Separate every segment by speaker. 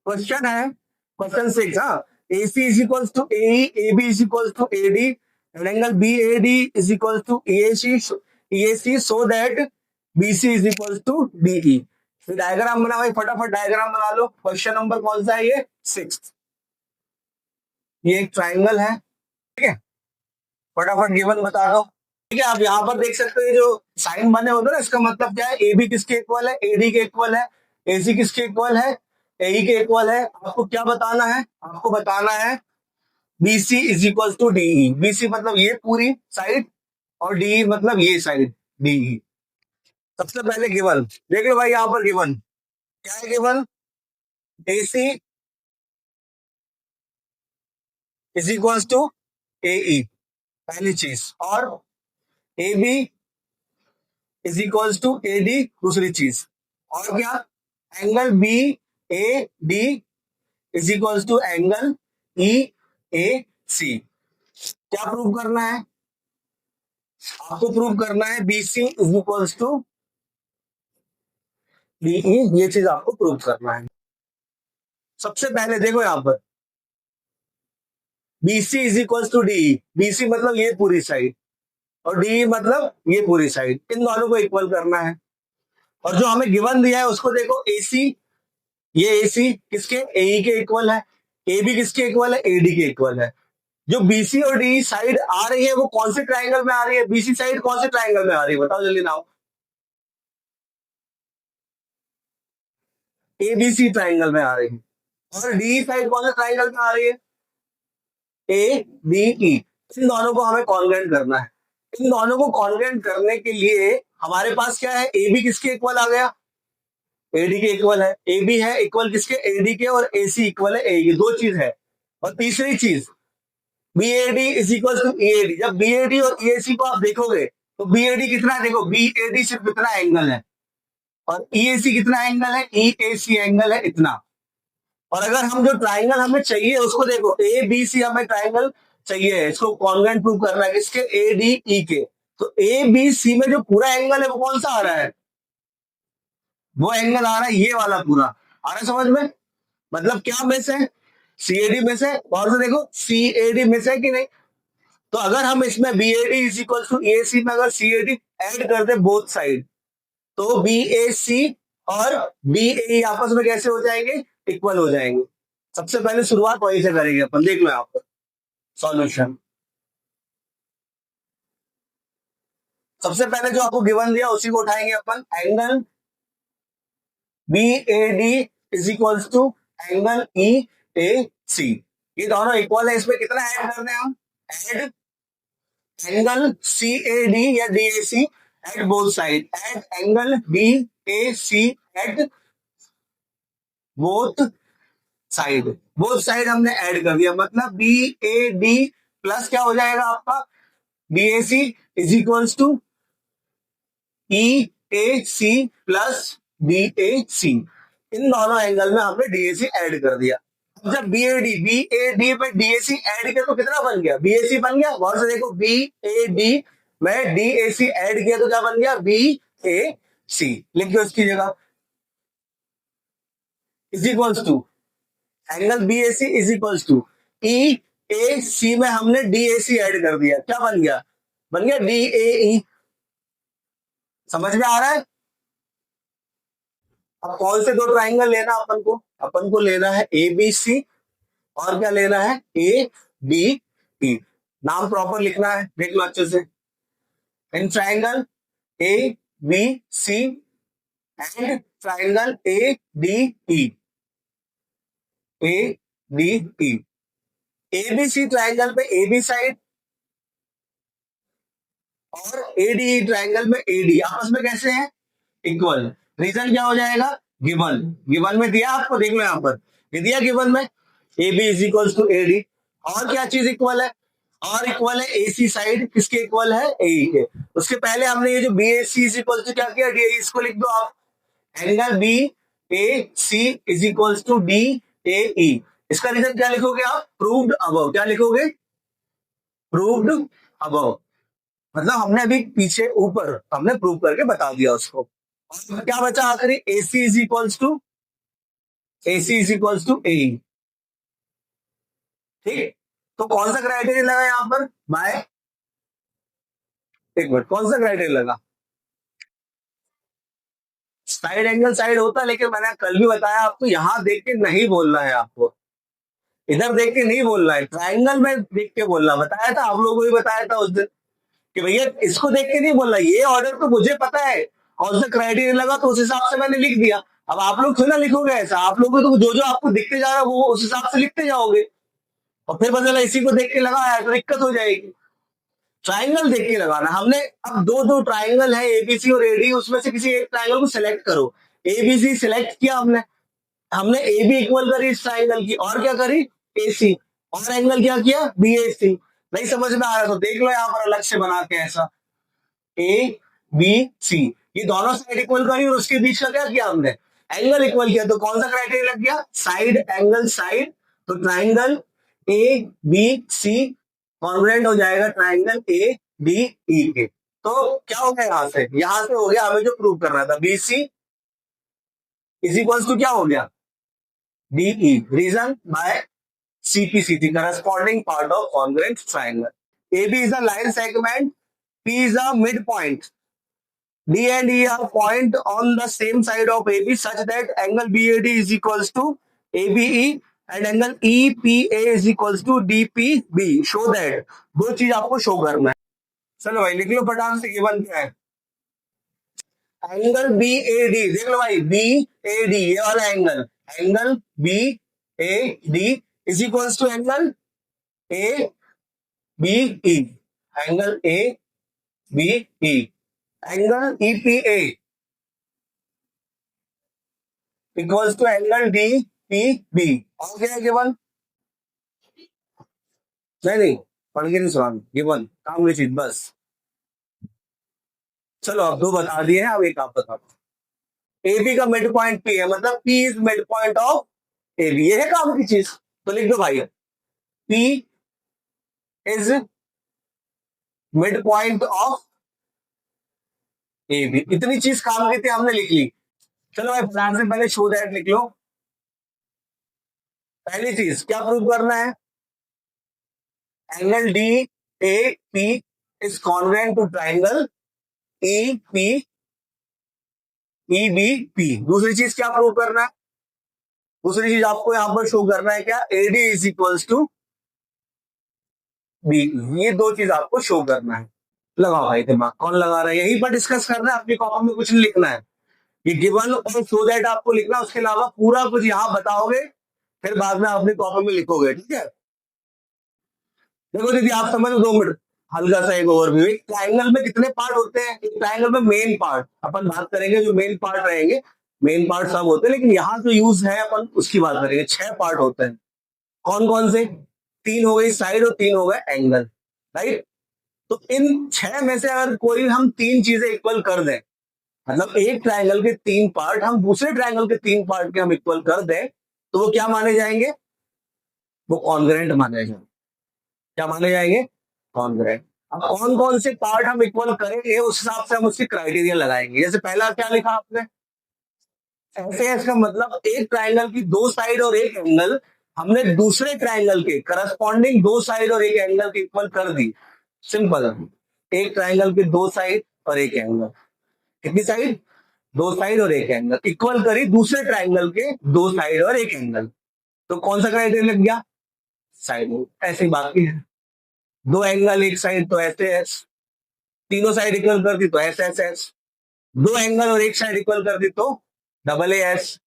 Speaker 1: Question है question 6। हाँ, AC is equals to AE, AB is equals to AD, and angle BAD is equals to EAC so that BC is equals to DE। तो diagram बना भाई, फटाफट diagram बना लो। Question number कौन सा है ये? 6। ये एक ट्राइंगल है, ठीक है, फटाफट गिवन बता दो। ठीक है, आप यहाँ पर देख सकते हो जो साइन बने होते हैं ना, इसका मतलब क्या है? ए बी किसके इक्वल है? एडी के इक्वल है। एसी किसके इक्वल है? एई के इक्वल है। आपको क्या बताना है? आपको बताना है BC is equal to DE. BC मतलब ये पूरी साइड और डीई मतलब ये साइड डीई। सबसे पहले गिवन देख लो भाई, यहाँ पर गिवन क्या है? Given AC is equal to AE, पहली चीज, और A B is equal to A D, दूसरी चीज। और क्या? Angle B A D is equal to angle E A C. क्या प्रूव करना है? आपको प्रूव करना है BC is equal to DE, ये चीज आपको प्रूव करना है। सबसे पहले देखो यहाँ पर BC is equal to DE. BC मतलब ये पूरी साइड और डीई मतलब ये पूरी साइड, इन दोनों को इक्वल करना है। और जो हमें गिवन दिया है उसको देखो, एसी, ये एसी किसके? एई के इक्वल है। ए बी किसके इक्वल है? एडी के इक्वल है। जो बीसी और डी साइड आ रही है वो कौन से ट्राइंगल में आ रही है? बीसी साइड कौन से ट्राइंगल में आ रही है? बताओ जल्दी नाउ। एबीसी ट्राइंगल में आ रही है। और डी साइड कौन से ट्राइंगल में आ रही है? ए बी ई। इन दोनों को हमें कॉन्ग्रेंट करना है। इन दोनों को कॉन्ग्रेंट करने के लिए हमारे पास क्या है? ए बी किसके इक्वल आ गया? एडी के इक्वल है। ए बी है इक्वल किसके? एडी के, और ए सी इक्वल है ए। ये दो चीज है। और तीसरी चीज B A D is equal to E A D. जब बी ए डी और ई ए सी को आप देखोगे तो बी ए डी कितना है? देखो, बी ए डी सिर्फ इतना एंगल है और ई ए सी कितना एंगल है? ई ए सी एंगल है इतना। और अगर हम जो ट्राइंगल हमें चाहिए उसको देखो, ए बी सी हमें ट्राइंगल चाहिए है, इसको कॉन्ग्रेंट प्रूव करना है किसके? ए डी ई के। तो ए बी सी में जो पूरा एंगल है वो कौन सा आ रहा है? वो एंगल आ रहा है ये वाला पूरा। आ रहा है समझ में? मतलब क्या मिस है? सीएडी मिस है। और से देखो, सीएडी मिस है कि नहीं? तो अगर हम इसमें B A D is equal to A C में अगर सीएडी ऐड कर दे बोथ साइड, तो बी ए सी और बी ए आपस में कैसे हो जाएंगे? इक्वल हो जाएंगे। सबसे पहले शुरुआत वहीं से करेंगे अपन। देख लो यहाँ पर सॉल्यूशन। सबसे पहले जो आपको गिवन दिया उसी को उठाएंगे अपन। Angle B A D is equal to angle E A C, ये दोनों इक्वल है। इसमें कितना ऐड करना है हम? Add angle C A D या D A C at both side. At angle B A C at both side. Both side हमने ऐड कर दिया, मतलब बी ए डी प्लस क्या हो जाएगा आपका? B A C is equals to E A C plus B A C. इन दोनों एंगल में हमने डी ए सी ऐड कर दिया। जब बी ए डी पे डी ए सी ऐड किया तो कितना बन गया? बी ए सी बन गया। गौर से देखो, बी ए डी में डी ए सी ऐड किया तो क्या बन गया? B A C. लिख दो इसकी जगह, is equals to angle B A C is equals to E A C में हमने डी ए सी ऐड कर दिया, क्या बन गया? बन गया डी ए ई। समझ में आ रहा है? अब कौन से दो ट्राइंगल लेना अपन को? अपन को लेना है ए बी सी और क्या लेना है? A B E. नाम प्रॉपर लिखना है, देख लो अच्छे से। In triangle A B C and triangle A D E. A D E. A B C triangle पे ए बी साइड और ए डी ट्राइंगल में ए डी आपस में कैसे हैं? इक्वल। रीजन क्या हो जाएगा? गिवन। गिवन में दिया आपको, देख लो यहाँ पर ये दिया गिवन में, A B is equal to A D. और क्या चीज इक्वल है? और इक्वल है ए सी साइड, किसके इक्वल है? ए के। उसके पहले हमने ये जो B A C is equal to क्या किया? डी ए, इसको लिख दो आप। Angle B A C is equal to D A E. इसका रीजन क्या लिखोगे आप? Proved above. क्या लिखोगे? Proved above. मतलब हमने अभी पीछे ऊपर हमने प्रूव करके बता दिया उसको। और क्या बचा आखिरी? A C is equals to AC is equals to A. ठीक, तो कौन सा क्राइटेरिया लगा यहां पर बाय, एक मिनट, कौन सा क्राइटेरिया लगा? साइड एंगल साइड होता है, लेकिन मैंने कल भी बताया आपको, यहां देख के नहीं बोलना है आपको, इधर देख के नहीं बोलना है, ट्राइंगल में देख के बोलना। बताया था आप लोगों को भी, बताया था उस दिन कि भैया इसको देख के नहीं बोलना, ये ऑर्डर तो मुझे पता है कौन सा क्राइटेरिया लगा, तो उस हिसाब से मैंने लिख दिया। अब आप लोग थोड़ा लिखोगे ऐसा, आप लोग तो जो जो आपको दिखते जा रहा है वो उस हिसाब से लिखते जाओगे, और फिर बदला इसी को देख के लगाया तो दिक्कत हो जाएगी। ट्राइंगल देख के लगाना हमने। अब दो दो ट्राइंगल है, एबीसी और एडी, उसमें से किसी एक ट्राइंगल को सिलेक्ट करो। एबीसी सिलेक्ट किया हमने, हमने ए बी इक्वल करी इस ट्राइंगल की, और क्या करी, ए सी, और एंगल क्या किया, बी ए सी। नहीं समझ में आ रहा तो देख लो यहाँ पर अलग से बना के ऐसा, ए बी सी, ये दोनों साइड इक्वल करी, और उसके बीच का क्या किया हमने, एंगल इक्वल किया। तो कौन सा क्राइटेरिया लग गया, साइड एंगल साइड। तो triangle A B C congruent हो जाएगा ट्राइंगल ए डी ई के। तो क्या हो गया, यहां से हो गया हमें जो प्रूव करना था, B C is equals to क्या हो गया, DE, reason by CPCT, corresponding part of congruent triangle. AB is a line segment, P is a midpoint, D and E are point on the same side of AB such that angle BAD is equals to ABE and angle EPA is equals to DPB. Show that, दो चीज आपको show करना है। चलो भाई लिख लो फटाक से, गिवन क्या है, एंगल बी ए डी, देख लो भाई, बी ए डी ये वाला angle, angle B A D is equals to angle A B E, angle A B E, angle EPA equals to angle D P B. और क्या है given, नहीं पढ़ के नहीं सुना, गिवन काम की चीज बस। चलो अब दो बता दिए हैं, अब एक आप बताओ। ए बी का मिड पॉइंट पी है, मतलब P is mid point of A B, ये है काम की चीज। तो लिख दो भाई, P is mid point of A B, इतनी चीज काम की थी, हमने लिख ली। चलो भाई प्लान से पहले शो दैट लिख लो। पहली चीज क्या प्रूव करना है, angle D A P is congruent to triangle E P E B P. दूसरी चीज क्या प्रूव करना है, दूसरी चीज आपको यहां पर शो करना है क्या, AD is equals to B, ये दो चीज आपको शो करना है। लगाओ भाई दिमाग, कौन लगा रहा है, यहीं पर डिस्कस करना है, अपनी कॉपी में कुछ नहीं लिखना है, ये गिवन और शो दैट आपको लिखना, उसके अलावा पूरा कुछ यहां बताओगे, फिर बाद में अपनी कॉपी में लिखोगे, ठीक है। देखो दीदी आप समझ लो, 2 मिनट हल्का सा एक ओवरव्यू। एक ट्राइंगल में कितने पार्ट होते हैं, एक ट्राइंगल में मेन पार्ट अपन बात करेंगे, जो मेन पार्ट रहेंगे, मेन पार्ट सब होते हैं, लेकिन यहाँ जो यूज है अपन उसकी बात करेंगे। 6 पार्ट होते हैं, कौन कौन से, 3 हो गई साइड और 3 हो गए एंगल, राइट। तो इन 6 में से अगर कोई हम 3 चीजें इक्वल कर दें, मतलब एक ट्राइंगल के 3 पार्ट हम दूसरे ट्राइंगल के 3 पार्ट के हम इक्वल कर दें, तो वो क्या माने जाएंगे, वो कॉन्ग्रुएंट माने जाएंगे। क्या माने जाएंगे, कॉन्ग्रुएंट। अब कौन कौन से पार्ट हम इक्वल करेंगे, उस हिसाब से हम उसकी क्राइटेरिया लगाएंगे। जैसे पहला क्या लिखा आपने, ऐसे इसका मतलब एक ट्राइंगल की 2 साइड और एक एंगल हमने दूसरे ट्राइंगल के करस्पॉन्डिंग 2 साइड और एक एंगल के इक्वल कर दी। सिंपल, एक ट्राइंगल के 2 साइड और एक एंगल, कितनी साइड, 2 साइड और एक एंगल इक्वल करी दूसरे ट्राइंगल के 2 साइड और एक एंगल, तो कौन सा क्राइटेरिया लग गया, साइड। ऐसे ही बाकी है, 2 एंगल एक साइड तो ऐसे एस, तीनों साइड इक्वल कर दी तो एस एस एस, 2 एंगल और एक साइड इक्वल कर दी तो डबल ए एस,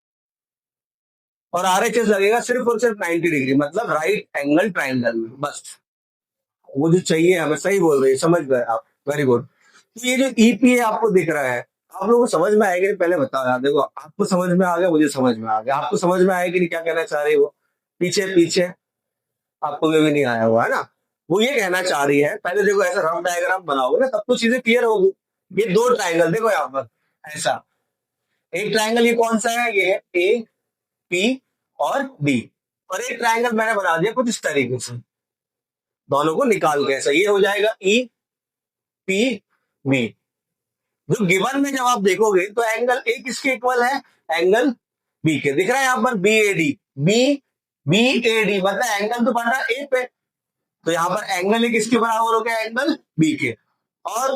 Speaker 1: और आर एच एस लगेगा सिर्फ और सिर्फ 90 डिग्री, मतलब राइट एंगल ट्राइंगल में, बस वो जो चाहिए हमें। सही बोल रहे हैं, समझ गए आप, वेरी गुड। तो ये जो ईपीए आपको दिख रहा है, आप लोगों को समझ में आएगा, पहले बताओ यार, देखो आपको समझ में आ गया, मुझे समझ में आ गया, आपको समझ में आएगी नहीं क्या कहना चाह रही हो, पीछे पीछे आपको भी नहीं आया हुआ है ना। वो ये कहना चाह रही है, पहले देखो ऐसा रफ डायग्राम बनाओगे ना तब तो चीजें क्लियर होगी। ये 2 ट्राइंगल देखो यहाँ पर, ऐसा एक ट्राइंगल ये कौन सा है, ये ए पी और डी, और एक ट्राइंगल मैंने बना दिया कुछ इस तरीके से, दोनों को निकाल के ऐसा, ये हो जाएगा ई पी बी। जो गिवन में जब आप देखोगे तो एंगल ए किसके इक्वल है, एंगल बी के दिख रहा है यहाँ पर B A D, B B A D मतलब एंगल तो बन रहा है ए पे, तो यहाँ पर एंगल है किसके बराबर हो गया, एंगल बी के। और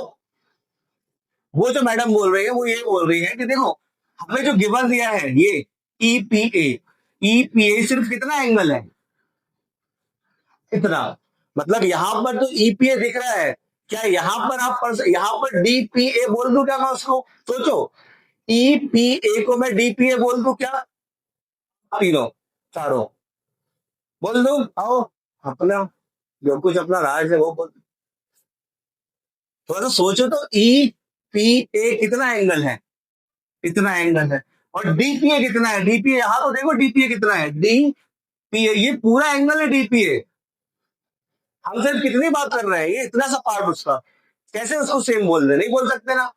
Speaker 1: वो जो मैडम बोल रही है वो ये बोल रही है कि देखो हमें जो गिवन दिया है ये ईपीए, ईपीए सिर्फ कितना एंगल है, इतना, मतलब यहां पर तो ईपीए दिख रहा है, क्या यहां पर यहां पर डीपीए बोल दूं क्या मैं उसको, सोचो ईपीए को मैं डीपीए बोल दूं क्या, तीनों चारों बोल दूं, आओ अपना जो कुछ अपना राज है वो बोल, थोड़ा सा सोचो तो ई पी ए कितना एंगल है, इतना एंगल है, और डीपीए कितना है, डीपीए यहां तो देखो डीपीए कितना है, डीपीए ये पूरा एंगल है डीपीए, हम सिर्फ कितनी बात कर रहे हैं, ये इतना सा पार्ट उसका, कैसे उसको सेम बोल दे, नहीं बोल सकते ना।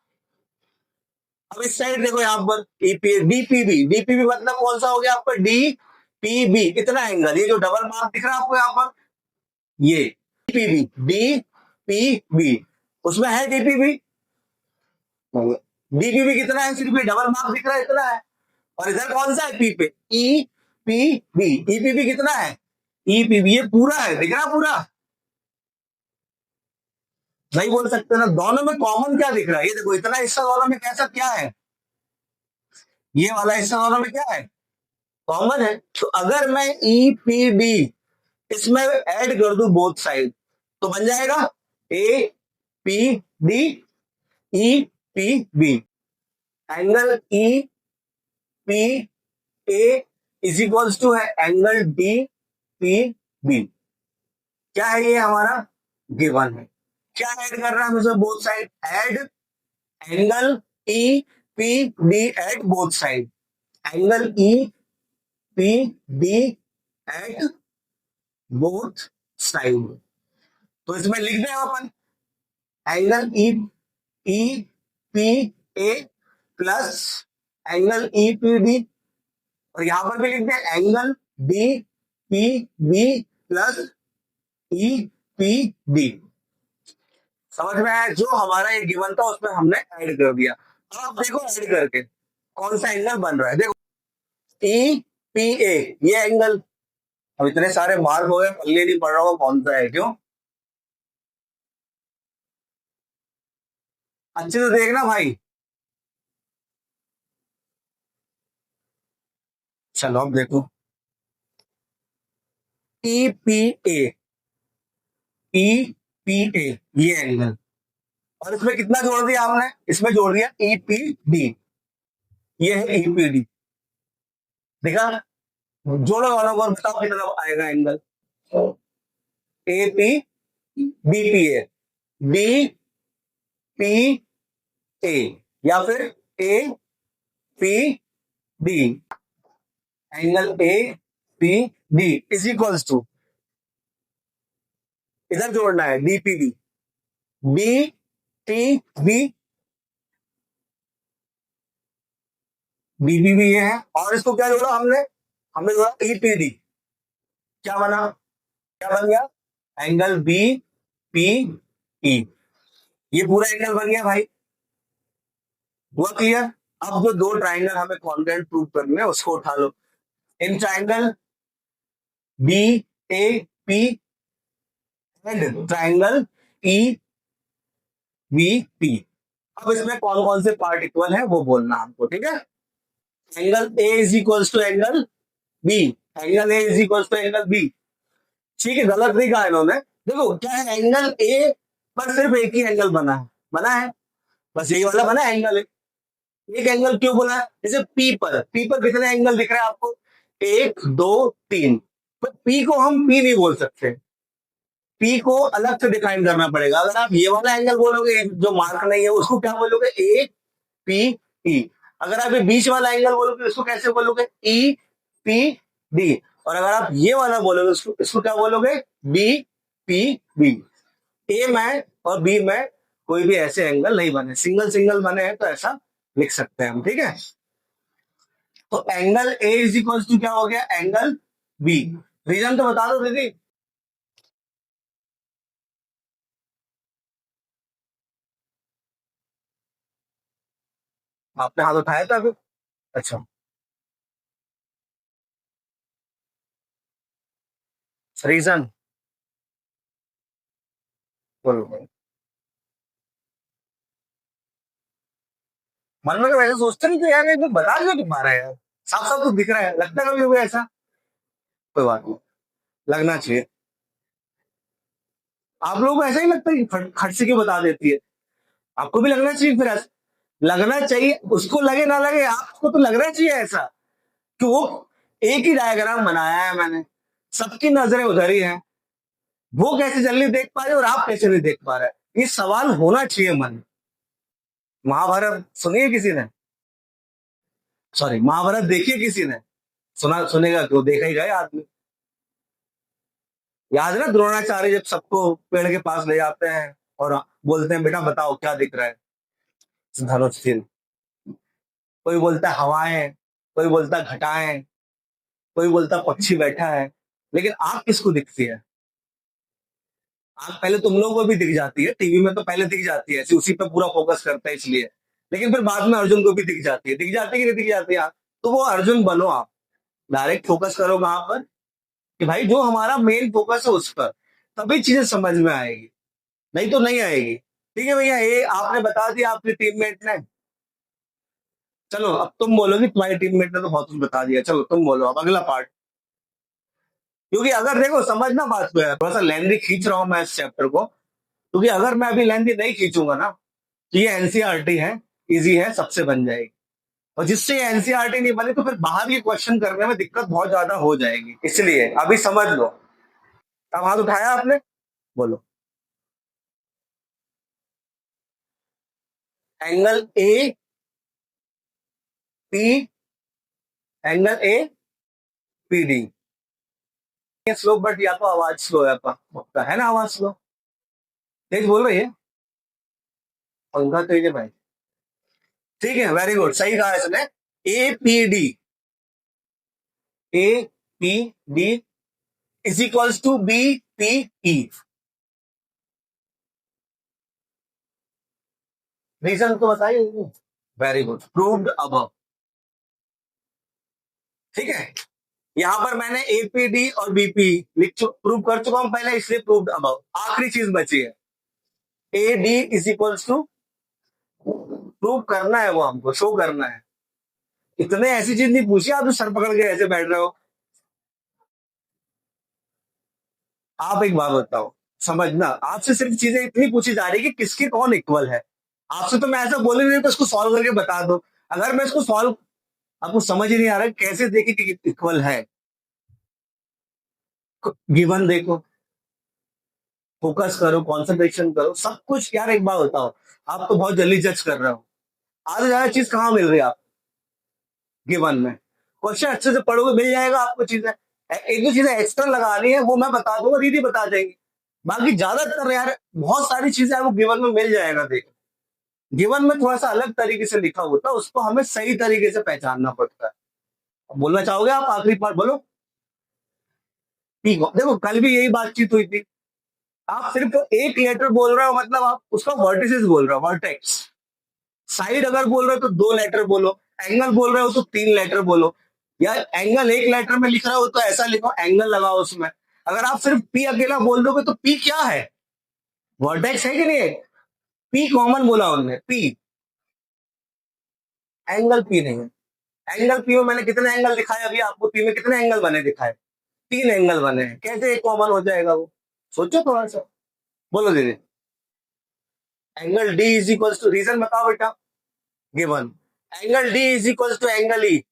Speaker 1: अब इस साइड देखो यहाँ पर ईपीए डीपीबी, डीपीबी मतलब कौन सा हो गया आपका, डी पी बी कितना एंगल, ये जो डबल मार्क दिख रहा है आपको यहाँ पर, ये डीपीबी, डी पी बी, उसमें है डीपीबी, डीपीबी कितना है, सिर्फ ये डबल मार्क दिख रहा है इतना है, और इधर कौन सा है पी पे, ई पी बी, ईपीबी कितना है, ईपीबी ये पूरा है, दिख रहा पूरा, नहीं बोल सकते ना, दोनों में कॉमन क्या दिख रहा है, ये देखो इतना हिस्सा दोनों में कैसा क्या है, ये वाला हिस्सा दोनों में क्या है, कॉमन है, तो अगर मैं ई पी डी इसमें ऐड कर दूं बोथ साइड तो बन जाएगा A P D E P B, angle E P A is equals to है एंगल डी पी बी, क्या है ये हमारा गिवन है, क्या ऐड कर रहा है हमें both side, add angle E P D at both side, angle E P D at both side, तो इसमें लिख दें अपन angle E E P A plus angle E P D, और यहां पर भी लिख दें angle D P B plus E P D, समझ में आया, जो हमारा ये गिवन था उसमें हमने ऐड कर दिया। अब आप देखो ऐड करके कौन सा एंगल बन रहा है, देखो ई पी ए ये एंगल, अब इतने सारे मार्क हो गए पल्ले नहीं पड़ रहा होगा कौन सा है, क्यों, अच्छे से देखना भाई, चलो अब देखो ई पी ए, ई पी ए ये एंगल, और इसमें कितना जोड़ दिया हमने, इसमें जोड़ दिया ई पी डी, ये है ई पी डी, देखा, जोड़ो वालों को और बताओ कितना आएगा angle, A P B P A, B P A या फिर A P D, angle A P D is equals to, इधर जोड़ना है DPB, B T B, BBB ये है, और इसको क्या जोड़ा हमने, हमने जोड़ा ईपीडी, क्या बना, क्या बन गया, एंगल बी पी ई, ये पूरा एंगल बन गया भाई, हुआ क्लियर। अब जो दो ट्राइंगल हमें कॉन्ग्रुएंट प्रूव करने हैं उसको उठा लो, in triangle B A P and triangle E B P, अब इसमें कौन कौन से पार्ट इक्वल है वो बोलना हमको, ठीक है, angle A is equals to angle B, angle A is equals to angle B, ठीक है, गलत नहीं कहा इन्होंने, देखो क्या है एंगल ए पर सिर्फ एक ही एंगल बना है, बना है, बस यही वाला बना है एंगल है, एक एंगल क्यों बोला है, जैसे पी पर कितने एंगल दिख रहे हैं आपको, एक दो तीन, पर पी को हम पी नहीं बोल सकते, पी को अलग से डिफाइन करना पड़ेगा, अगर आप ये वाला एंगल बोलोगे जो मार्क नहीं है उसको क्या बोलोगे, ए पी ई, अगर आप ये बीच वाला एंगल बोलोगे इसको कैसे बोलोगे, ई पी डी, और अगर आप ये वाला बोलोगे इसको क्या बोलोगे, बी पी बी, ए में और बी में कोई भी ऐसे एंगल नहीं बने, सिंगल सिंगल बने हैं तो ऐसा लिख सकते हैं हम, ठीक है, तो angle A is equal to क्या हो गया, एंगल बी, रीजन तो बता दो दीदी, आपने हाथ उठाया था अभी, अच्छा रीजन बोलो। मन में तो वैसे सोचते नहीं तो यार, एक बार बता दो तुम्हारा यार, साफ साफ तो दिख रहा है, लगता कभी होगा ऐसा? कोई बात नहीं, लगना चाहिए। आप लोगों को ऐसा ही लगता है कि खट से क्यों बता देती है? आपको भी लगना चाहिए फिर ऐसा। लगना चाहिए, उसको लगे ना लगे आपको तो लगना चाहिए ऐसा कि वो एक ही डायग्राम बनाया है मैंने, सबकी नजरें उधर ही हैं, वो कैसे जल्दी देख पा रहे और आप कैसे नहीं देख पा रहे, ये सवाल होना चाहिए मन में। महाभारत सुनिए किसी ने, सॉरी महाभारत देखिए किसी ने, सुना सुनेगा तो देखा ही गए आदमी। याद है ना द्रोणाचार्य जब सबको पेड़ के पास ले जाते हैं और बोलते हैं बेटा बताओ क्या दिख रहा है? धनुष तीर। कोई बोलता है हवाएं, कोई बोलता है घटाएं, कोई बोलता है पक्षी बैठा है, लेकिन आग किसको दिखती है? आग पहले तुम लोगों को भी दिख जाती है, टीवी में तो पहले दिख जाती है, उसी पे पूरा फोकस करता है इसलिए, लेकिन फिर बाद में अर्जुन को भी दिख जाती है, दिख जाती है कि नहीं दिख जाती है आग? तो वो अर्जुन बनो आप, डायरेक्ट फोकस करो कहां पर, कि भाई जो हमारा मेन फोकस है उस पर, तभी चीजें समझ में आएगी, नहीं तो नहीं आएगी। ठीक है भैया, ये आपने बता दिया आपके टीममेट ने। चलो अब तुम बोलोगी, तुम्हारी टीममेट ने तो बहुत कुछ बता दिया, चलो तुम बोलो अब अगला पार्ट। क्योंकि अगर देखो समझना बात को यार, थोड़ा सा लेंथी खींच रहा हूं मैं इस चैप्टर को, क्योंकि अगर मैं अभी लेंथी नहीं खींचूंगा ना, तो ये एनसीईआरटी है, इजी है, सबसे बन जाएगी। और जिससे एनसीईआरटी नहीं बने तो फिर बाहर ये क्वेश्चन करने में दिक्कत बहुत ज्यादा हो जाएगी, इसलिए अभी समझ लो। अब हाथ उठाया आपने, बोलो। Angle A P, angle A P D. Slow, but या तो आवाज स्लो है, पक्का है ना आवाज स्लो? तेज बोल रही है, पंखा तेज है भाई। ठीक है, वेरी गुड, सही कहा इसने। A P D, A P D is equals to B P E. Reason तो बताइए। वेरी गुड, प्रूव्ड अब। ठीक है, यहां पर मैंने एपीडी और बीपी प्रूव कर चुका हूं पहले, इसलिए प्रूव्ड अब। आखिरी चीज बची है, A D is equals to, prove करना है, वो हमको शो करना है। इतने ऐसी चीज नहीं पूछी, आप जो सर पकड़ के ऐसे बैठ रहे हो। आप एक बात बताओ, समझना, आपसे सिर्फ चीजें इतनी पूछी जा रही है कि किसके कौन इक्वल है। आपसे तो मैं ऐसा बोल ही नहीं तो इसको सॉल्व करके बता दो। अगर मैं इसको सॉल्व, आपको समझ ही नहीं आ रहा कैसे देखे कि इक्वल है। गिवन देखो, फोकस करो, कंसंट्रेशन करो, सब कुछ। यार एक बात बताओ, आप तो बहुत जल्दी जज कर रहे हो, आधे ज्यादा चीज कहाँ मिल रही है आप? गिवन में क्वेश्चन अच्छे से पढ़ोगे मिल जाएगा आपको चीजें। एक दो चीजें एक्स्ट्रा लगानी है वो मैं बता दूंगा, दीदी बता देंगी। बाकी ज्यादातर यार बहुत सारी चीजें आपको गिवन में मिल जाएगा। देखो, गिवन में थोड़ा सा अलग तरीके से लिखा होता है, उसको हमें सही तरीके से पहचानना पड़ता है। बोलना चाहोगे आप आखिरी पार्ट बोलो? ठीक है, देखो कल भी यही बातचीत हुई थी। आप सिर्फ एक लेटर बोल रहे हो, मतलब आप उसका वर्टिसेस बोल रहे हो, वर्टेक्स। साइड अगर बोल रहे हो तो दो लेटर बोलो, एंगल बोल रहे हो तो तीन लेटर बोलो, या एंगल एक लेटर में लिख रहे हो तो ऐसा लिखो, एंगल लगाओ उसमें। अगर आप सिर्फ पी अकेला बोल दोगे तो पी क्या है? वर्टेक्स है कि नहीं है? पी कॉमन बोला उन्होंने, पी। एंगल पी नहीं है। एंगल पी में मैंने कितने एंगल दिखाए अभी आपको? पी में कितने एंगल बने दिखाए? तीन एंगल बने हैं, कैसे एक कॉमन हो जाएगा वो? सोचो थोड़ा सा, बोलो दीदी। Angle D is equal to, reason बताओ बेटा। Given angle D is equal to angle E.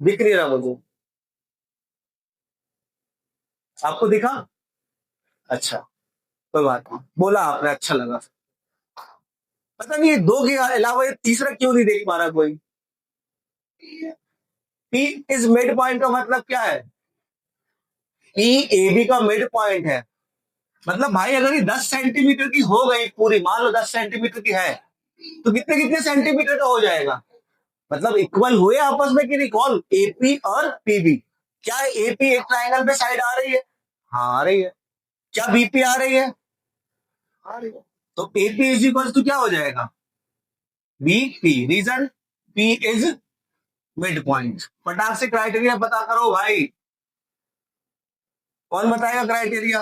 Speaker 1: दिख नहीं रहा मुझे, आपको दिखा? अच्छा, कोई बात नहीं, बोला आपने, अच्छा लगा। पता नहीं ये दो के अलावा ये तीसरा क्यों नहीं देख पा रहा कोई? पी इज मिड पॉइंट का मतलब क्या है? पी ए बी का मिड पॉइंट है। मतलब भाई अगर ये 10 सेंटीमीटर की हो गई पूरी, मान लो 10 सेंटीमीटर की है, तो कितने कितने सेंटीमीटर का हो जाएगा? मतलब इक्वल हुए आपस में कि नहीं? कौन? एपी और पीबी। क्या एपी एक ट्रायंगल पे साइड आ रही है? हाँ आ रही है। क्या बीपी आ रही है? आ रही है। तो एपी इज इक्वल टू क्या हो जाएगा? BP. Reason, P is mid point. फटाक से क्राइटेरिया पता करो भाई। कौन बताएगा क्राइटेरिया?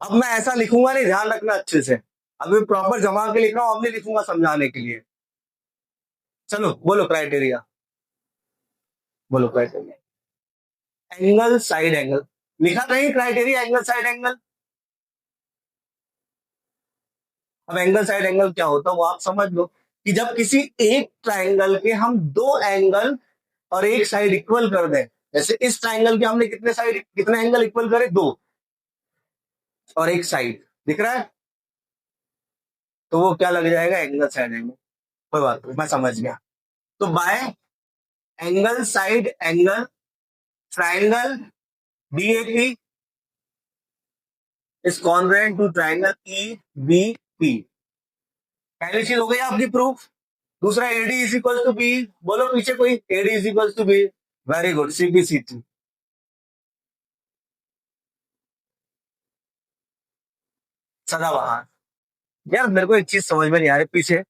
Speaker 1: अब मैं ऐसा लिखूंगा नहीं, ध्यान रखना अच्छे से, अभी प्रॉपर जमा के लिख रहा हूं, अब नहीं लिखूंगा समझाने के लिए। चलो बोलो क्राइटेरिया, बोलो क्राइटेरिया। एंगल साइड एंगल लिखा नहीं, क्राइटेरिया एंगल साइड एंगल। अब एंगल साइड एंगल क्या होता है वो आप समझ लो, कि जब किसी एक ट्राइंगल के हम दो एंगल और एक साइड इक्वल कर दें, जैसे इस ट्राइंगल के हमने कितने साइड, कितने एंगल इक्वल करे, दो, और एक साइड दिख रहा है, तो वो क्या लग जाएगा, एंगल साइड एंगल। कोई बात नहीं, मैं समझ गया। तो by angle side angle triangle DAP is congruent to triangle EBP. पहली चीज हो गई आपकी प्रूफ। दूसरा AD is equal to B, बोलो पीछे कोई, AD is equal to B, very good, CPCT. सदाबहार। यार मेरे को एक चीज समझ में नहीं आ रही, पीछे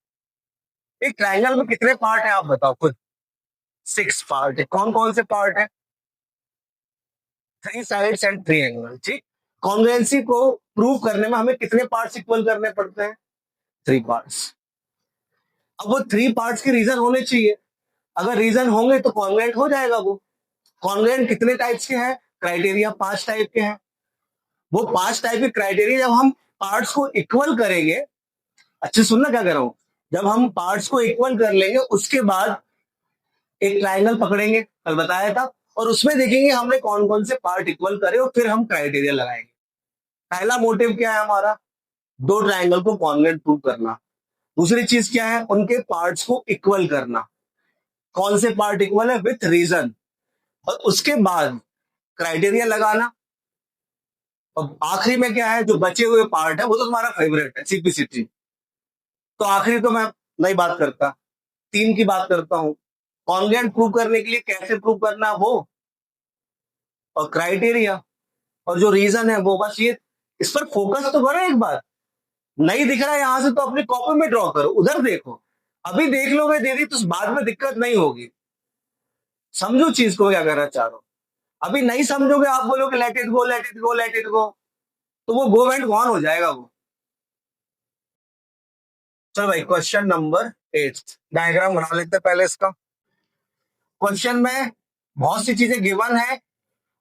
Speaker 1: एक ट्राइंगल में कितने पार्ट है आप बताओ खुद? 6 पार्ट है। कौन कौन से पार्ट है? 3 साइड्स एंड 3 एंगल, ठीक। कॉन्ग्रुएंसी को प्रूव करने में हमें कितने पार्ट्स इक्वल करने पड़ते हैं? 3 पार्ट्स। अब वो 3 पार्ट्स के रीजन होने चाहिए, अगर रीजन होंगे तो कॉन्ग्रुएंट हो जाएगा वो। कॉन्ग्रुएंट कितने टाइप्स के हैं? क्राइटेरिया 5 टाइप के हैं। वो 5 टाइप के क्राइटेरिया जब हम पार्ट्स को इक्वल करेंगे, अच्छे सुनना क्या कर रहा हूं, जब हम पार्ट्स को इक्वल कर लेंगे उसके बाद एक ट्राइंगल पकड़ेंगे, कल बताया था, और उसमें देखेंगे हमने कौन कौन से पार्ट इक्वल करे और फिर हम क्राइटेरिया लगाएंगे। पहला मोटिव क्या है हमारा? दो ट्राइंगल को कॉन्ग्रुएंट प्रूव करना। दूसरी चीज क्या है? उनके पार्ट्स को इक्वल करना। कौन से पार्ट इक्वल है? With reason. और उसके बाद क्राइटेरिया लगाना। और आखिरी में क्या है, जो बचे हुए पार्ट है वो तो तुम्हारा फेवरेट है, सीपीसी3। तो आखिरी तो मैं नहीं बात करता, 3 की बात करता हूं। कॉन्ग्रुएंट प्रूव करने के लिए कैसे प्रूव करना वो, और क्राइटेरिया, और जो रीजन है वो, बस ये, इस पर फोकस तो करो एक बार। नहीं दिख रहा है यहां से तो अपनी कॉपी में ड्रॉ करो, उधर देखो। अभी देख लोगे दीदी तो बाद में दिक्कत नहीं होगी। समझो चीज को क्या करना चाह रहा हूं। अभी नहीं समझोगे, आप बोलोगे let it go, let it go, let it go, तो वो गो एंड गॉन हो जाएगा वो। चलो भाई, क्वेश्चन नंबर 8, डायग्राम बना लेते हैं पहले इसका। क्वेश्चन में बहुत सी चीजें गिवन है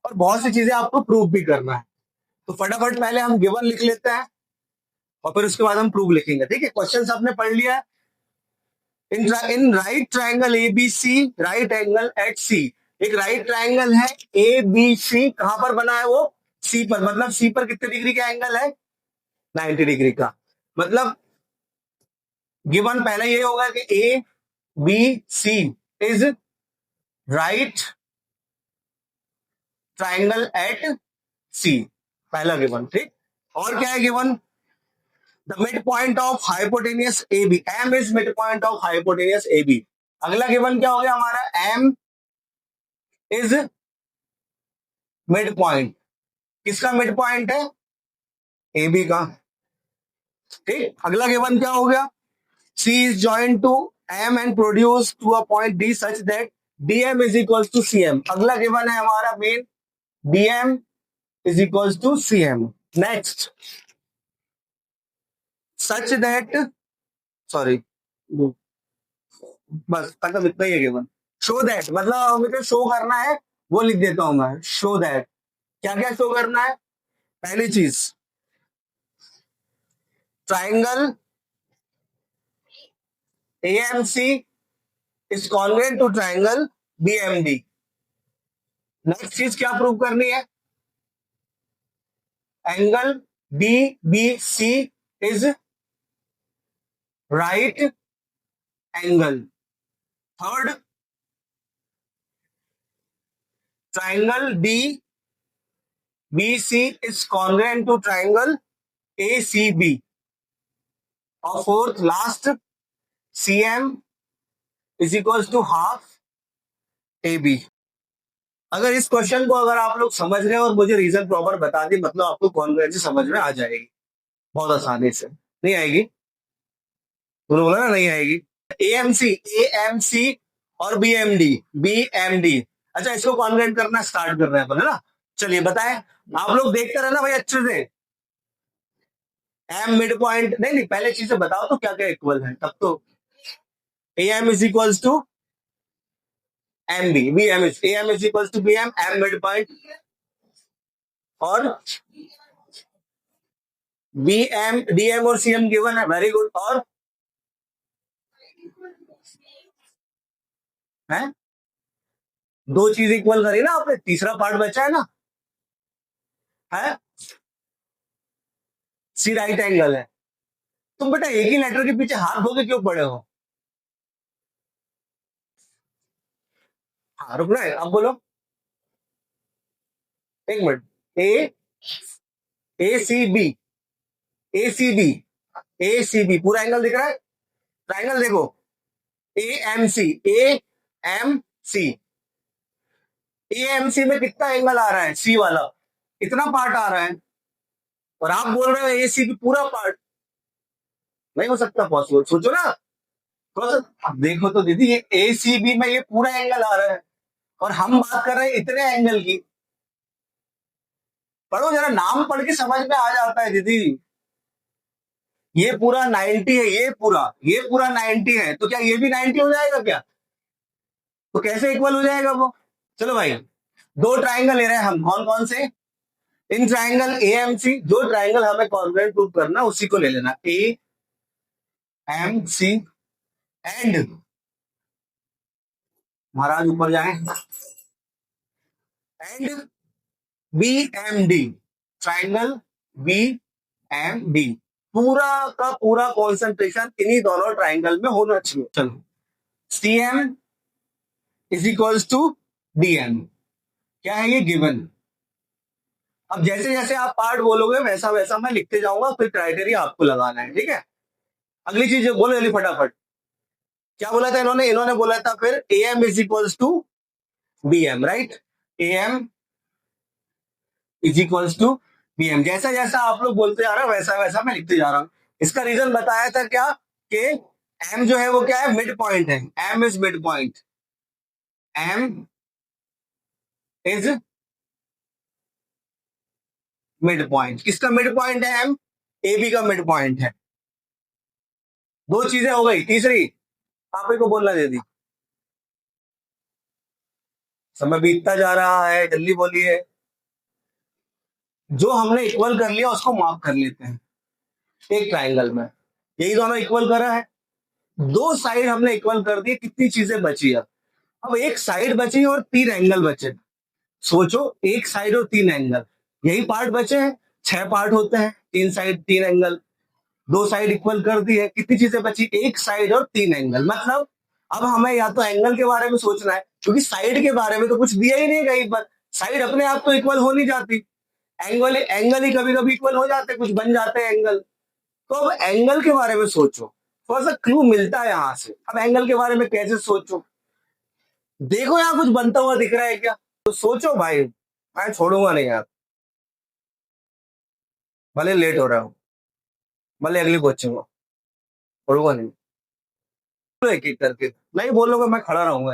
Speaker 1: और बहुत सी चीजें आपको प्रूव भी करना है, तो फटाफट पहले हम गिवन लिख लेते हैं और फिर उसके बाद हम प्रूव लिखेंगे, ठीक है। क्वेश्चन आपने पढ़ लिया है। In right triangle A B C, right angle at C. एक राइट ट्राइंगल है ए बी सी, कहां पर बना है वो? सी पर। मतलब सी पर कितने डिग्री का एंगल है? 90 डिग्री का। मतलब गिवन पहले ये होगा कि A B C is right triangle at C, पहला गिवन, ठीक। और क्या है given? The mid point of hypotenuse A B, M is mid point of hypotenuse A B. अगला गिवन क्या हो गया हमारा? M is mid point. किसका मिड पॉइंट है? ए बी का, ठीक। अगला गिवन क्या हो गया? C is joint to M and produce to a point D such that D M is equal to C M. अगला गिवन है हमारा main, D M is equal to C M. Next, such that, sorry, बस तक इतना ही है given. Show that, मतलब हमें जो शो करना है वो लिख देता हूं मैं, शो दैट। क्या क्या शो करना है? पहली चीज, triangle AMC is congruent to triangle BMD. Next चीज क्या प्रूव करनी है? Angle D B C is right angle. Third, triangle D B C is congruent to triangle A C B. और fourth last, C M is equal to half A B. अगर इस question को अगर आप लोग समझ रहे हैं और मुझे रीजन प्रॉपर बता दी, मतलब आपको कॉन्ग्रुएंसी समझ में आ जाएगी बहुत आसानी से। नहीं आएगी? तुमने बोला ना नहीं आएगी। एएमसी, एएमसी और बीएमडी, बीएमडी। अच्छा, इसको कॉन्ग्रुएंट करना स्टार्ट कर रहे हैं अपन, है ना। चलिए बताएं, आप लोग देखते रहना भाई अच्छे से। एम मिड पॉइंट, नहीं नहीं पहले चीजें बताओ तो क्या क्या इक्वल है, तब तो A M is equals to M B, B M is, A M is equals to B M mid point, और बी एम डी एम और सी एम गिवन है, वेरी गुड। और है दो चीज इक्वल करी ना आपने, तीसरा पार्ट बचा है ना, है सी राइट एंगल है। तुम बेटा एक ही लेटर के पीछे हाथ धो के क्यों पड़े हो? हाँ रुकना है, अब बोलो, एक minute. A A C B, A C B, A C B पूरा एंगल दिख रहा है, ट्राइंगल देखो, A M C, A M C, A M C में कितना एंगल आ रहा है, सी वाला इतना पार्ट आ रहा है, और आप बोल रहे हो ए सी बी पूरा पार्ट, नहीं हो सकता पॉसिबल, सोचो ना थोड़ा सा। अब देखो तो दीदी, ये ए सी बी में ये पूरा एंगल आ रहा है, और हम बात कर रहे हैं इतने एंगल की। पढ़ो जरा, नाम पढ़ के समझ में आ जाता है दीदी। ये पूरा 90 है, ये पूरा 90 है, तो क्या ये भी 90 हो जाएगा क्या? तो कैसे इक्वल हो जाएगा वो? चलो भाई, दो ट्राइंगल ले रहे हैं हम, कौन कौन से? इन ट्राइंगल ए एम सी, जो ट्राइंगल हमें कॉन्ग्रुएंट प्रूव करना उसी को ले लेना, ए एम सी एंड, महाराज ऊपर जाए, and B M D, triangle B M D, पूरा का पूरा कॉन्सेंट्रेशन इन्हीं दोनों ट्राइंगल में होना चाहिए। चलो, C M is equals to D M, क्या है ये गिवन। अब जैसे जैसे आप पार्ट बोलोगे वैसा वैसा मैं लिखते जाऊंगा, फिर क्राइटेरिया आपको लगाना है, ठीक है। अगली चीज बोलो जल्दी फटाफट, क्या बोला था इन्होंने? इन्होंने बोला था फिर A M is equals to B M, right, A M is equals to B M, जैसा जैसा आप लोग बोलते जा रहे हो वैसा वैसा मैं लिखते जा रहा हूं। इसका रीजन बताया था क्या, कि एम जो है वो क्या है, मिड पॉइंट है, M is mid point, M is mid point. किसका मिड पॉइंट है? एम, ए बी का मिड पॉइंट है। दो चीजें हो गई, तीसरी आप ही को बोलना दे दी। समय बीतता जा रहा है, जल्दी बोलिए। जो हमने इक्वल कर लिया उसको मार्क कर लेते हैं एक ट्राइंगल में, यही दोनों इक्वल करा है, दो साइड हमने इक्वल कर दी, कितनी चीजें बची अब एक साइड बची और तीन एंगल बचे। सोचो, एक साइड और तीन एंगल, यही पार्ट बचे हैं, छह पार्ट होते हैं, तीन साइड तीन एंगल, दो साइड इक्वल कर दी है, कितनी चीजें बची? एक साइड और तीन एंगल। मतलब अब हमें या तो एंगल के बारे में सोचना है, क्योंकि साइड के बारे में तो कुछ दिया ही नहीं कहीं पर, साइड अपने आप तो इक्वल हो नहीं जाती, एंगल एंगल ही कभी कभी इक्वल हो जाते, कुछ बन जाते हैं एंगल। तो अब एंगल के बारे में सोचो, थोड़ा सा क्लू मिलता है यहां से। अब एंगल के बारे में कैसे सोचो, देखो यहाँ कुछ बनता हुआ दिख रहा है क्या, तो सोचो भाई, मैं छोड़ूंगा नहीं यार, भले लेट हो रहा हूँ, भले अगली कोचिंग हो, छोड़ूंगा नहीं। तो एक एक करके नहीं बोलोगे मैं खड़ा रहूंगा।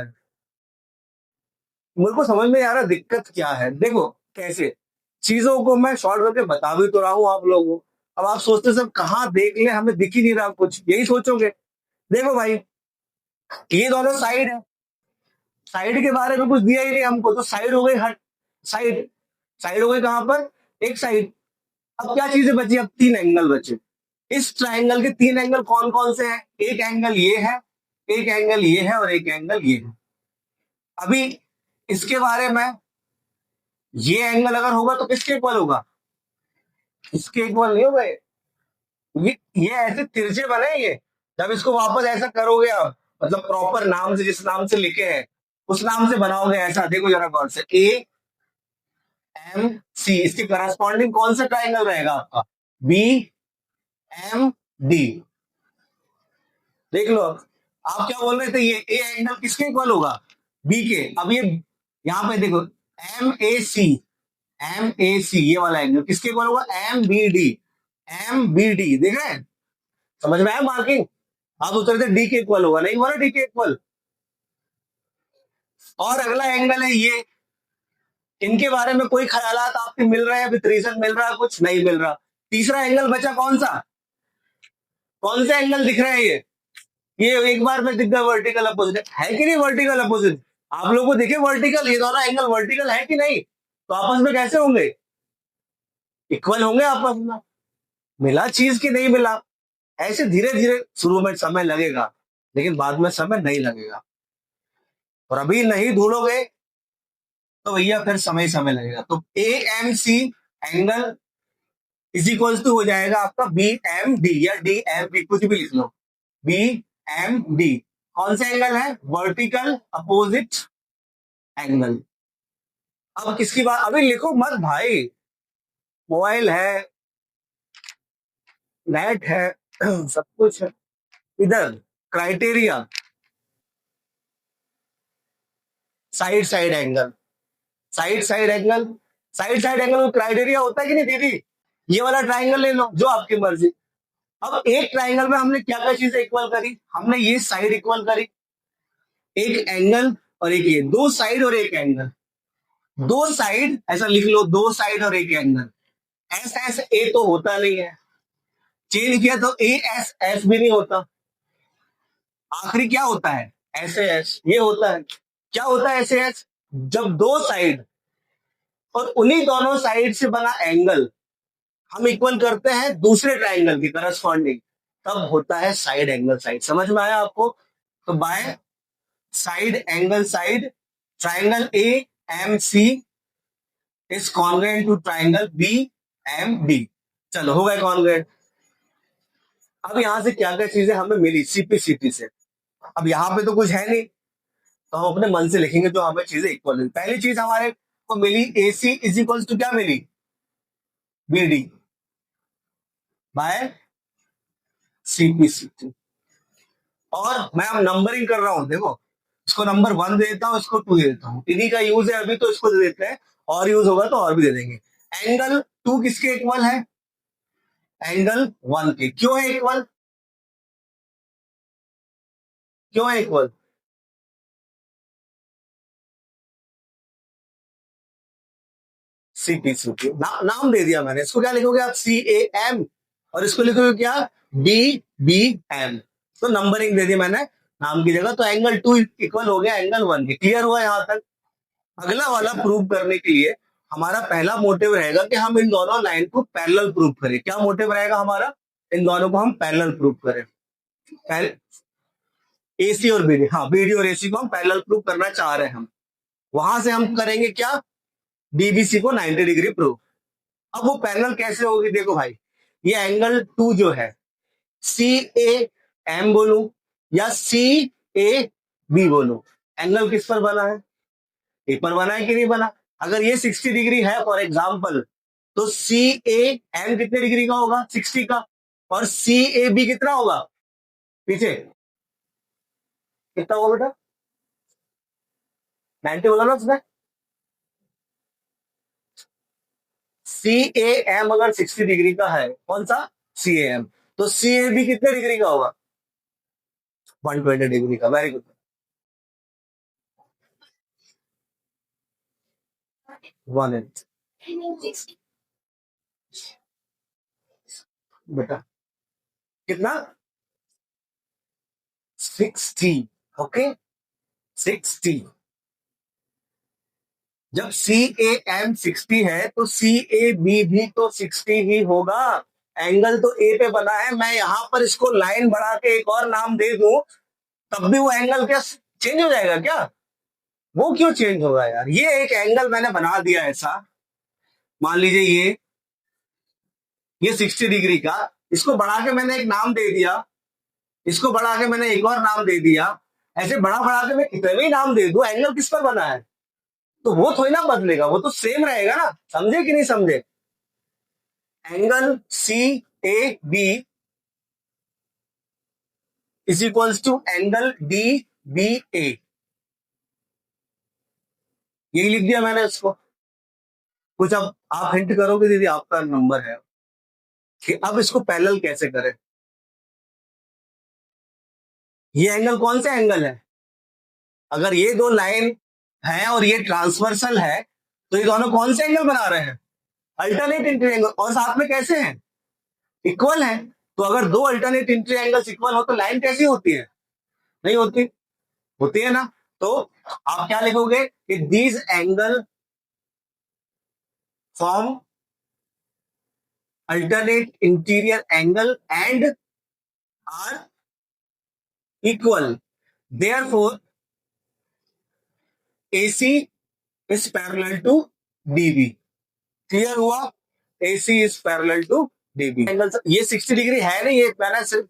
Speaker 1: मेरे को समझ में आ रहा दिक्कत क्या है, देखो कैसे चीजों को मैं शॉर्ट करके बता भी तो रहा हूँ आप लोगों को। अब आप सोचते सब कहाँ देख ले, हमें दिख ही नहीं रहा कुछ, यही सोचोगे। देखो भाई, ये दोनों साइड है, साइड के बारे में कुछ दिया ही नहीं हमको, तो साइड हो गई हट, साइड, साइड हो गई कहां पर, एक साइड। अब क्या चीजें बची? अब तीन एंगल बचे। इस ट्राइंगल के तीन एंगल कौन कौन से हैं? एक एंगल ये है, एक एंगल ये है, और एक एंगल ये है। अभी इसके बारे में, ये एंगल अगर होगा तो किसके इक्वल होगा? इसके इक्वल नहीं होगा ये ऐसे तिरछे बने ये, जब इसको वापस ऐसा करोगे आप, मतलब प्रॉपर नाम से, जिस नाम से लिखे हैं उस नाम से बनाओगे ऐसा, देखो जरा गौर से, ए एम सी, इसके करस्पॉन्डिंग कौन सा ट्राइंगल रहेगा आपका? B M D. देख लो, आप क्या बोल रहे थे, ये ए एंगल किसके इक्वल होगा? बी के। अब ये यहां पे देखो, M A C, M A C ये वाला एंगल किसके इक्वल होगा? M B D, M B D, देख रहे हैं? समझ में आया मार्किंग? आप उतर थे डी के इक्वल होगा, नहीं बोला डी के इक्वल। और अगला एंगल है ये, इनके बारे में कोई ख्यालात आपके मिल रहे हैं? विथ रीजन मिल रहा है? कुछ नहीं मिल रहा। तीसरा एंगल बचा कौन सा? कौन से एंगल दिख रहे हैं ये एक बार में दिख गया वर्टिकल अपोजिट है कि नहीं? वर्टिकल अपोजिट आप लोगों को दिखे वर्टिकल? ये दोनों एंगल वर्टिकल है कि नहीं? तो आपस में कैसे होंगे? इक्वल होंगे आपस में। मिला चीज की नहीं मिला? ऐसे धीरे धीरे शुरू में समय लगेगा, लेकिन बाद में समय नहीं लगेगा। और अभी नहीं ढूंढोगे तो भैया फिर समय समय लगेगा। तो A M C angle is equal to हो जाएगा आपका बी एम डी या डी एम बी, कुछ भी लिख लो। बी एम डी कौन सा एंगल है? Vertical opposite angle. अब किसकी बात? अभी लिखो मत भाई, मोबाइल है, नेट है, सब कुछ है। इधर criteria side side angle, side side angle, side side angle criteria होता है कि नहीं दीदी? ये वाला ट्राइंगल ले लो, जो आपकी मर्जी। अब एक ट्राइंगल में हमने क्या क्या चीजें इक्वल करी? हमने ये साइड इक्वल करी, एक एंगल और एक ये, दो साइड और एक एंगल। दो साइड ऐसा लिख लो, दो साइड और एक एंगल। एस एस ए तो होता नहीं है, चेंज किया तो ए एस एस भी नहीं होता। आखिरी क्या होता है? एस एस, ये होता है। क्या होता है एस एस? जब दो साइड और उन्हीं दोनों साइड से बना एंगल हम इक्वल करते हैं दूसरे ट्राइंगल की करस्पॉन्डिंग, तब होता है साइड एंगल साइड। समझ में आया आपको? तो by side angle side, triangle A M C is congruent to triangle B M D. चलो हो गए कॉन्ग्रुएंट। अब यहां से क्या क्या चीजें हमें मिली सीपीसीटी से? अब यहाँ पे तो कुछ है नहीं, तो हम अपने मन से लिखेंगे जो हमें चीजें इक्वल मिली। पहली चीज हमारे को मिली A C is equal to क्या मिली? B D by CPCT. और मैं अब नंबरिंग कर रहा हूं, देखो इसको नंबर 1 दे देता हूं, इसको 2 दे देता हूं। इन्हीं का यूज है अभी, तो इसको दे देते हैं, और यूज होगा तो और भी दे देंगे। एंगल 2 किसके इक्वल है? एंगल 1 के। क्यों है इक्वल? क्यों है इक्वल? सीपीसीटी नाम दे दिया मैंने। इसको क्या लिखोगे आप? C A M. और इसको लिखोगे क्या? D B M. तो नंबरिंग दे दी मैंने नाम की जगह। तो एंगल 2 इक्वल हो गया एंगल 1 के। क्लियर हुआ यहां तक? अगला वाला प्रूव करने के लिए हमारा पहला मोटिव रहेगा कि हम इन दोनों लाइन को पैरेलल प्रूव करें। क्या मोटिव रहेगा हमारा? इन दोनों को हम पैरेलल प्रूव करें। एसी और बीडी, हाँ बीडी और एसी को हम पैरेलल प्रूव करना चाह रहे हैं हम। वहां से हम करेंगे क्या? बीबीसी को 90 डिग्री प्रूव। अब वो पैरेलल कैसे होगी? देखो भाई, ये एंगल 2 जो है, सी ए एम बोलू या सी ए बी बोलू, एंगल किस पर बना है? ए पर बना है कि नहीं बना? अगर ये 60 डिग्री है फॉर एग्जाम्पल, तो सी ए एम कितने डिग्री का होगा? 60 का। और सी ए बी कितना होगा? पीछे कितना होगा बेटा? 90 बोला ना उसने। सी ए एम अगर 60 डिग्री का है, कौन सा? सी ए एम, तो सी ए बी कितने डिग्री का होगा? 120 डिग्री का। वेरी गुड वन इंच बेटा। कितना? 60। ओके 60। जब सी ए एम 60 है तो सी ए बी भी तो 60 ही होगा। एंगल तो ए पे बना है, मैं यहां पर इसको लाइन बढ़ा के एक और नाम दे दूं, तब भी वो एंगल क्या चेंज हो जाएगा क्या? वो क्यों चेंज होगा यार? ये एक एंगल मैंने बना दिया ऐसा, मान लीजिए ये 60 डिग्री का, इसको बढ़ा के मैंने एक नाम दे दिया, इसको बढ़ा के मैंने एक और नाम दे दिया। ऐसे बढ़ा बढ़ा के मैं कितने भी नाम दे दूं, एंगल किस पर बना है? तो वो थोड़ी ना बदलेगा, वो तो सेम रहेगा ना। समझे कि नहीं समझे? Angle C A B is equals to angle D B A. यही लिख दिया मैंने इसको। कुछ अब आप हिंट करोगे दीदी, आपका नंबर है कि अब इसको पैरेलल कैसे करें। ये एंगल कौन सा एंगल है? अगर ये दो लाइन है और ये ट्रांसवर्सल है, तो ये दोनों कौन से एंगल बना रहे हैं? अल्टरनेट इंटीरियर एंगल, और साथ में कैसे हैं? इक्वल हैं। तो अगर दो अल्टरनेट इंटीरियर एंगल्स इक्वल हो तो लाइन कैसी होती है? नहीं होती, होती है ना। तो आप क्या लिखोगे कि these angle form alternate interior angle and are equal. Therefore, AC is parallel to DB. Clear हुआ? AC is parallel to DB. Angle ये 60 डिग्री है नहीं, ये मैंने सिर्फ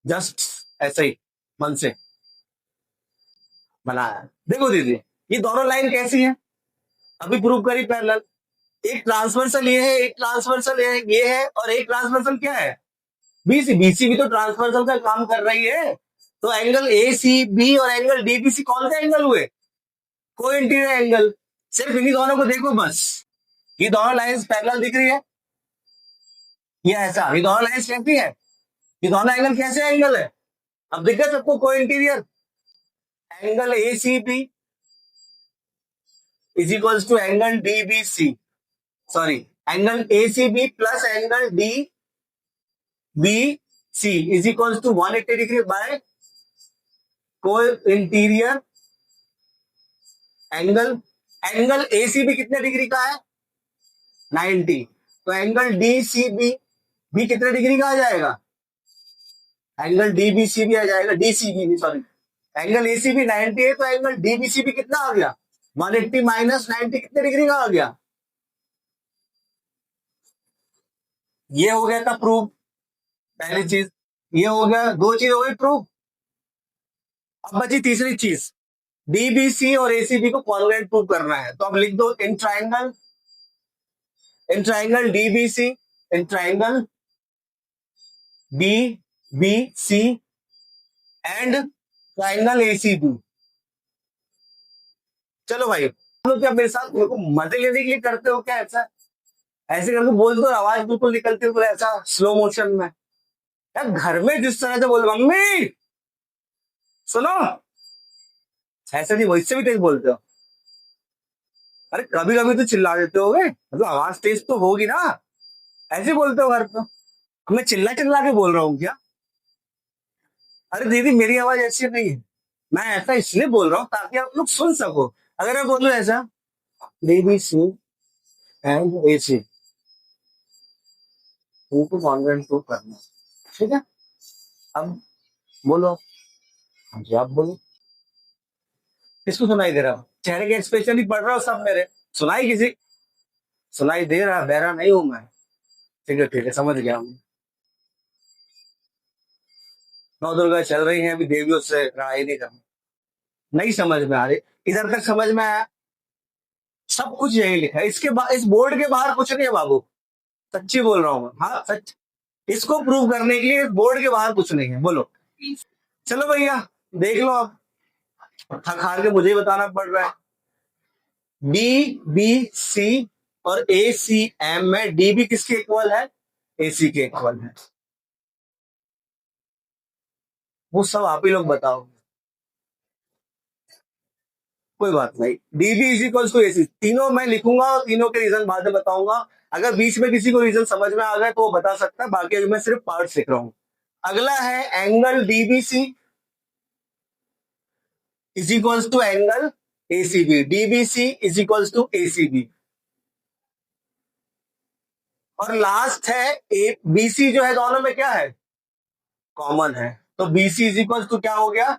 Speaker 1: जस्ट ऐसे ही मन से बनाया। देखो दीदी, ये दोनों लाइन कैसी है? अभी प्रूव करी पैरेलल। एक ट्रांसवर्सल ये है, एक ट्रांसवर्सल ये है, और एक ट्रांसवर्सल क्या है? बीसी। बीसी भी तो ट्रांसवर्सल का काम कर रही है। तो एंगल ए सी बी और एंगल डीबीसी कौन से एंगल हुए? को इंटीरियर एंगल। सिर्फ इन्हीं दोनों को देखो बस। ये दोनों लाइंस पैरेलल दिख रही है, ये ऐसा। ये दोनों लाइंस कैसी है? ये दोनों एंगल कैसे एंगल है? अब दिख गया सबको co interior. Angle A C B is equals to angle DBC, sorry angle A C B plus angle D B C is equals to 180 degree by co interior angle. Angle ACB कितने degree का है? 90। तो angle DCB भी कितने degree का आ जाएगा? Angle DBC भी आ जाएगा, डीसीबी सॉरी। एंगल एसीबी 90 है, तो एंगल डीबीसी भी कितना आ गया? 180 माइनस 90 कितने डिग्री का आ गया? ये हो गया था प्रूफ, पहली चीज। ये हो गया, दो चीज हो गई प्रूफ। अब बची तीसरी चीज, डीबीसी और एसीबी को कॉन्ग्रुएंट प्रूव करना है। तो अब लिख दो in triangle DBC, in triangle DBC and triangle ACB. चलो भाई, क्या मेरे साथ मेरे को मजे लेने के लिए करते हो क्या? ऐसा ऐसे करके बोल दो, आवाज बिल्कुल निकलती है ऐसा स्लो मोशन में। यार घर में जिस तरह से बोल, मम्मी सुनो, ऐसे नहीं, वैसे भी तेज बोलते हो। अरे कभी कभी तो चिल्ला देते हो, मतलब आवाज तेज तो होगी ना, ऐसे बोलते हो घर पे। मैं चिल्ला चिल्ला के बोल रहा हूँ क्या? अरे दीदी मेरी आवाज ऐसी नहीं है, मैं ऐसा इसलिए बोल रहा हूँ ताकि आप लोग सुन सको। अगर मैं बोलूँ ऐसा डीबीसी एंड एसी, उनको कॉन्वेंट प्रूव करना, ठीक है? अब बोलो, जी आप बोलो। किसको सुनाई दे रहा? चेहरे के एक्सप्रेशन ही पढ़ रहा हो सब मेरे, सुनाई किसी सुनाई दे रहा? बहरा नहीं हूं मैं। ठीक है समझ गया हूँ। नौ दुर्गा चल रही हैं, अभी देवियों से लड़ाई नहीं करना। नहीं समझ में आ रही, इधर तक समझ में आया? सब कुछ यही लिखा है, इसके बाद इस बोर्ड के बाहर कुछ नहीं है बाबू, सच्ची बोल रहा हूँ मैं। हाँ सच, इसको प्रूव करने के लिए इस बोर्ड के बाहर कुछ नहीं है। बोलो। चलो भैया देख लो, अब थक हार के मुझे ही बताना पड़ रहा है। डी बी सी और ए सी एम में डी बी किसके इक्वल है? ए सी के इक्वल है। वो सब आप ही लोग बताओ, कोई बात नहीं। DB is equal to AC, तीनों मैं लिखूंगा और तीनों के रीजन बाद में बताऊंगा। अगर बीच में किसी को रीजन समझ में आ गए तो वो बता सकता है, बाकी अभी मैं सिर्फ पार्ट लिख रहा हूं। अगला है angle DBC is equals to angle ACB, DBC is equals to ACB. और लास्ट है ए बीसी, जो है दोनों में क्या है? कॉमन है। तो बीसी इज इक्वल्स टू क्या हो गया?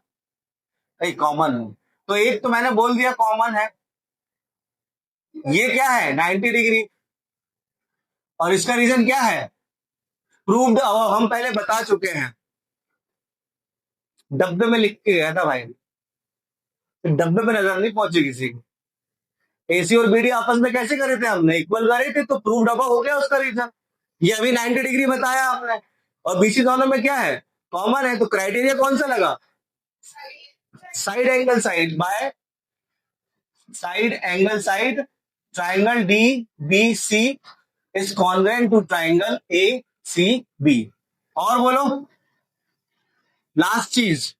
Speaker 1: कॉमन है। तो एक तो मैंने बोल दिया कॉमन है, ये क्या है? 90 डिग्री। और इसका रीजन क्या है? प्रूव्ड, हम पहले बता चुके हैं, डब्बे में लिख के गया था भाई, डब्बे में नजर नहीं पहुंची किसी को। एसी और बीडी आपस में कैसे करे थे? हमने इक्वल करे थे, तो प्रूव डबा हो गया उसका रीजन। ये अभी 90 डिग्री बताया आपने, और बीसी दोनों में क्या है? कॉमन है। तो क्राइटेरिया कौन सा लगा? Side angle side by side angle side, triangle D B C is congruent to triangle A C B. और बोलो लास्ट चीज।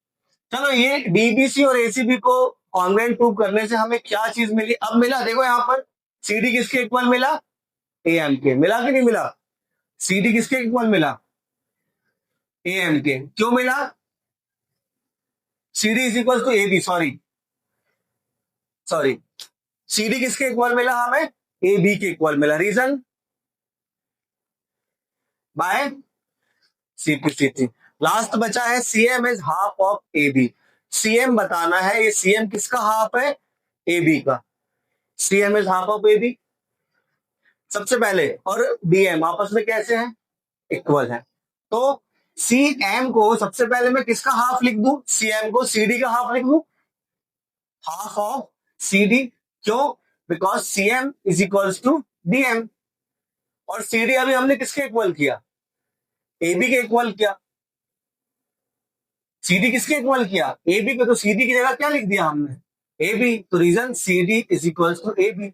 Speaker 1: चलो ये डीबीसी और एसीबी को कॉन्ग्रुएंट प्रूव करने से हमें क्या चीज मिली? अब मिला, देखो यहां पर सी डी किसके इक्वल मिला? ए एम के। मिला कि नहीं मिला? सी डी किसके इक्वल मिला? ए एम के। क्यों मिला? C D is equal to A B, sorry C D किसके इक्वल मिला हमें? ए बी के इक्वल मिला। रीजन? बाय CP लास्ट बचा है CM is half of AB। CM बताना है, ये CM किसका हाफ है? AB का। CM is half of AB सबसे पहले, और DM आपस में कैसे हैं? इक्वल है। तो CM को सबसे पहले मैं किसका हाफ लिख दूं? CM को CD का हाफ लिख दूं, हाफ ऑफ CD। क्यों? Because CM is equals to DM, और CD अभी हमने किसके इक्वल किया? AB के इक्वल किया। CD किसके इक्वल किया? AB पे। तो CD की जगह क्या लिख दिया हमने? AB। तो reason CD is equal to AB।